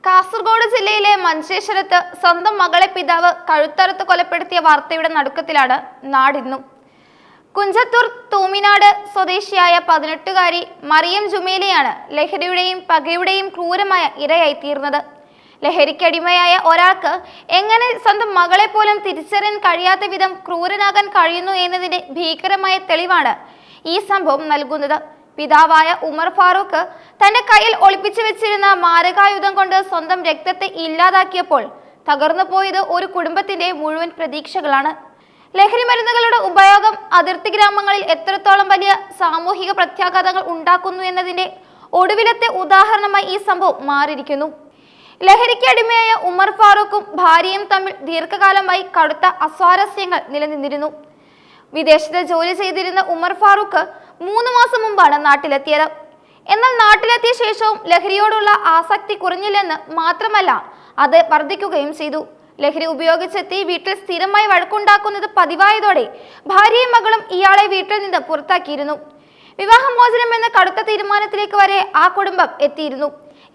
കാസർഗോഡ് ജില്ലയിലെ മഞ്ചേശ്വരത്ത് സ്വന്തം മകളെ പിതാവ് കഴുത്തറുത്ത് കൊലപ്പെടുത്തിയ വാർത്തയുടെ നടുക്കത്തിലാണ് നാടിന്നും. കുഞ്ചത്തൂർ തൂമിനാട് സ്വദേശിയായ 18-കാരി മറിയം ജുമൈലയാണ് ലഹരിയുടെയും പകയുടെയും ക്രൂരമായ ഇരയായിത്തീർന്നത്. ലഹരിക്കടിമയായ ഒരാൾക്ക് എങ്ങനെ സ്വന്തം മകളെ പോലും തിരിച്ചറിയാൻ കഴിയാത്ത വിധം ക്രൂരനാകാൻ കഴിയുന്നു എന്നതിന്റെ ഭീകരമായ തെളിവാണ് ഈ സംഭവം നൽകുന്നത്. പിതാവായ ഉമർ ഫാറൂഖ് തന്റെ കയ്യിൽ ഒളിപ്പിച്ചു വെച്ചിരുന്ന മാരകായുധം കൊണ്ട് സ്വന്തം രക്തത്തെ ഇല്ലാതാക്കിയപ്പോൾ തകർന്നു പോയത് ഒരു കുടുംബത്തിന്റെ മുഴുവൻ പ്രതീക്ഷകളാണ്. ലഹരി മരുന്നുകളുടെ ഉപയോഗം അതിർത്തി ഗ്രാമങ്ങളിൽ എത്രത്തോളം വലിയ സാമൂഹിക പ്രത്യാഘാതങ്ങൾ ഉണ്ടാക്കുന്നു എന്നതിന്റെ ഒടുവിലത്തെ ഉദാഹരണമായി ഈ സംഭവം മാറിയിരിക്കുന്നു. ലഹരിക്ക് അടിമയായ ഉമർ ഫാറൂഖും ഭാര്യയും തമ്മിൽ ദീർഘകാലമായി കടുത്ത അസ്വാരസ്യങ്ങൾ നിലനിന്നിരുന്നു. വിദേശത്ത് ജോലി ചെയ്തിരുന്ന ഉമർ ഫാറൂഖ് 3 മാസം മുമ്പാണ് നാട്ടിലെത്തിയത്. എന്നാൽ നാട്ടിലെത്തിയ ശേഷവും ലഹരിയോടുള്ള ആസക്തി കുറഞ്ഞില്ലെന്ന് മാത്രമല്ല, അത് വർദ്ധിക്കുകയും ചെയ്തു. ലഹരി ഉപയോഗിച്ചെത്തി വീട്ടിൽ സ്ഥിരമായി വഴക്കുണ്ടാക്കുന്നത് പതിവായതോടെ ഭാര്യയും മകളും ഇയാളെ വീട്ടിൽ നിന്ന് പുറത്താക്കിയിരുന്നു. വിവാഹമോചനം എന്ന കടുത്ത തീരുമാനത്തിലേക്ക് വരെ ആ കുടുംബം എത്തിയിരുന്നു.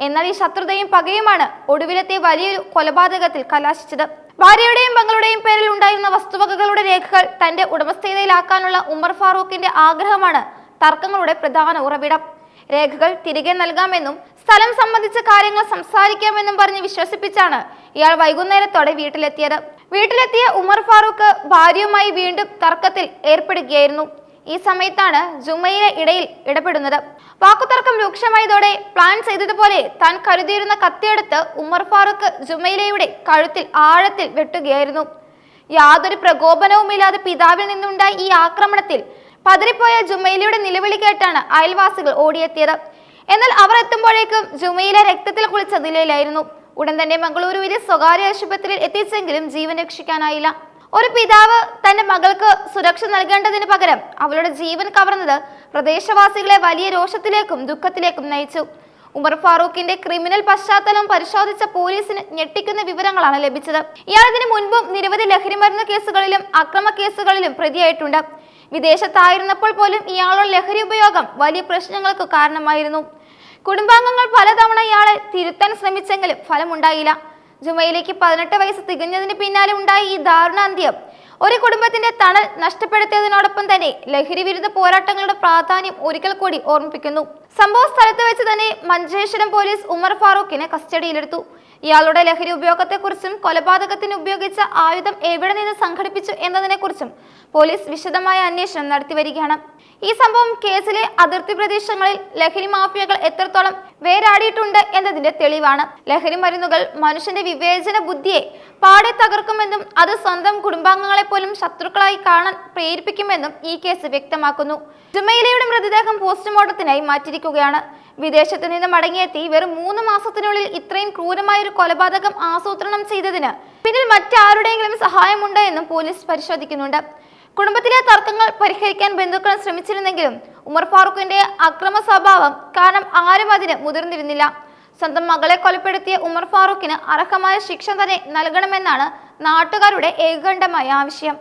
എന്നാൽ ഈ ശത്രുതയും പകയുമാണ് ഒടുവിലത്തെ വലിയൊരു കൊലപാതകത്തിൽ കലാശിച്ചത്. ഭാര്യയുടെയും മകളുടെയും പേരിൽ ഉണ്ടായിരുന്ന വസ്തുവകകളുടെ രേഖകൾ തന്റെ ഉടമസ്ഥതയിലാക്കാനുള്ള ഉമർ ഫാറൂഖിന്റെ ആഗ്രഹമാണ് തർക്കങ്ങളുടെ പ്രധാന ഉറവിടം. രേഖകൾ തിരികെ നൽകാമെന്നും സ്ഥലം സംബന്ധിച്ച കാര്യങ്ങൾ സംസാരിക്കാമെന്നും പറഞ്ഞ് വിശ്വസിപ്പിച്ചാണ് ഇയാൾ വൈകുന്നേരത്തോടെ വീട്ടിലെത്തിയ ഉമർ ഫാറൂഖ് ഭാര്യയുമായി വീണ്ടും തർക്കത്തിൽ ഏർപ്പെടുകയായിരുന്നു. ഈ സമയത്താണ് ജുമൈല ഇടയിൽ ഇടപെടുന്നത്. വാക്കുതർക്കം രൂക്ഷമായതോടെ പ്ലാൻ ചെയ്തതുപോലെ താൻ കരുതിയിരുന്ന കത്തിയെടുത്ത് ഉമർ ഫാറൂഖ് ജുമൈലയുടെ കഴുത്തിൽ ആഴത്തിൽ വെട്ടുകയായിരുന്നു. യാതൊരു പ്രകോപനവുമില്ലാതെ പിതാവിൽ നിന്നുണ്ടായ ഈ ആക്രമണത്തിൽ പതറിപ്പോയ ജുമൈലയുടെ നിലവിളി കേട്ടാണ് അയൽവാസികൾ ഓടിയെത്തിയത്. എന്നാൽ അവർ എത്തുമ്പോഴേക്കും ജുമൈല രക്തത്തിൽ കുളിച്ച നിലയിലായിരുന്നു. ഉടൻ തന്നെ മംഗളൂരുവിലെ സ്വകാര്യ ആശുപത്രിയിൽ എത്തിച്ചെങ്കിലും ജീവൻ രക്ഷിക്കാനായില്ല. ഒരു പിതാവ് തന്റെ മകൾക്ക് സുരക്ഷ നൽകേണ്ടതിന് പകരം അവളുടെ ജീവൻ കവർന്നത് പ്രദേശവാസികളെ വലിയ രോഷത്തിലേക്കും ദുഃഖത്തിലേക്കും നയിച്ചു. ഉമർ ഫാറൂഖിന്റെ ക്രിമിനൽ പശ്ചാത്തലം പരിശോധിച്ച പോലീസിന് ഞെട്ടിക്കുന്ന വിവരങ്ങളാണ് ലഭിച്ചത്. ഇയാൾ ഇതിനു മുൻപും നിരവധി ലഹരിമരുന്ന് കേസുകളിലും അക്രമ കേസുകളിലും പ്രതിയായിട്ടുണ്ട്. വിദേശത്തായിരുന്നപ്പോൾ പോലും ഇയാളുടെ ലഹരി ഉപയോഗം വലിയ പ്രശ്നങ്ങൾക്ക് കാരണമായിരുന്നു. കുടുംബാംഗങ്ങൾ പലതവണ ഇയാളെ തിരുത്താൻ ശ്രമിച്ചെങ്കിലും ഫലമുണ്ടായില്ല. ജുമൈലയ്ക്ക് 18 വയസ്സ് തികഞ്ഞതിന് പിന്നാലെ ഉണ്ടായ ഈ ദാരുണാന്ത്യം ഒരു കുടുംബത്തിന്റെ തണൽ നഷ്ടപ്പെടുത്തിയതിനോടൊപ്പം തന്നെ ലഹരി വിരുദ്ധ പോരാട്ടങ്ങളുടെ പ്രാധാന്യം ഒരിക്കൽ കൂടി ഓർമ്മിപ്പിക്കുന്നു. സംഭവ സ്ഥലത്ത് വെച്ച് തന്നെ മഞ്ചേശ്വരം പോലീസ് ഉമർ ഫാറൂഖിനെ കസ്റ്റഡിയിലെടുത്തു. ഇയാളുടെ ലഹരി ഉപയോഗത്തെക്കുറിച്ചും കൊലപാതകത്തിന് ഉപയോഗിച്ച ആയുധം എവിടെ നിന്ന് സംഘടിപ്പിച്ചു എന്നതിനെക്കുറിച്ചും പോലീസ് വിശദമായ അന്വേഷണം നടത്തി വരികയാണ്. ഈ സംഭവം കേസിലെ അതിർത്തി പ്രദേശങ്ങളിൽ ലഹരി മാഫിയകൾ എത്രത്തോളം വേരാടിയിട്ടുണ്ട് എന്നതിന്റെ തെളിവാണ്. ലഹരി മരുന്നുകൾ മനുഷ്യന്റെ വിവേചന ബുദ്ധിയെ പാടെ തകർക്കുമെന്നും അത് സ്വന്തം കുടുംബാംഗങ്ങളെ പോലും ശത്രുക്കളായി കാണാൻ പ്രേരിപ്പിക്കുമെന്നും ഈ കേസ് വ്യക്തമാക്കുന്നു. ജുമൈലയുടെ മൃതദേഹം പോസ്റ്റ്മോർട്ടത്തിനായി മാറ്റിയിരിക്കുകയാണ്. വിദേശത്ത് നിന്ന് മടങ്ങിയെത്തി വെറും 3 മാസത്തിനുള്ളിൽ ഇത്രയും ക്രൂരമായ ഒരു കൊലപാതകം ആസൂത്രണം ചെയ്തതിന് പിന്നിൽ മറ്റാരുടെയെങ്കിലും സഹായമുണ്ടോ എന്നും പോലീസ് പരിശോധിക്കുന്നുണ്ട്. കുടുംബത്തിലെ തർക്കങ്ങൾ പരിഹരിക്കാൻ ബന്ധുക്കൾ ശ്രമിച്ചിരുന്നെങ്കിലും ഉമർ ഫാറൂഖിന്റെ അക്രമ സ്വഭാവം കാരണം ആരും അതിന് മുതിർന്നിരുന്നില്ല. സ്വന്തം മകളെ കൊലപ്പെടുത്തിയ ഉമർ ഫാറൂഖിന് അർഹമായ ശിക്ഷ തന്നെ നൽകണമെന്നാണ് നാട്ടുകാരുടെ ഏകകണ്ഠമായ ആവശ്യം.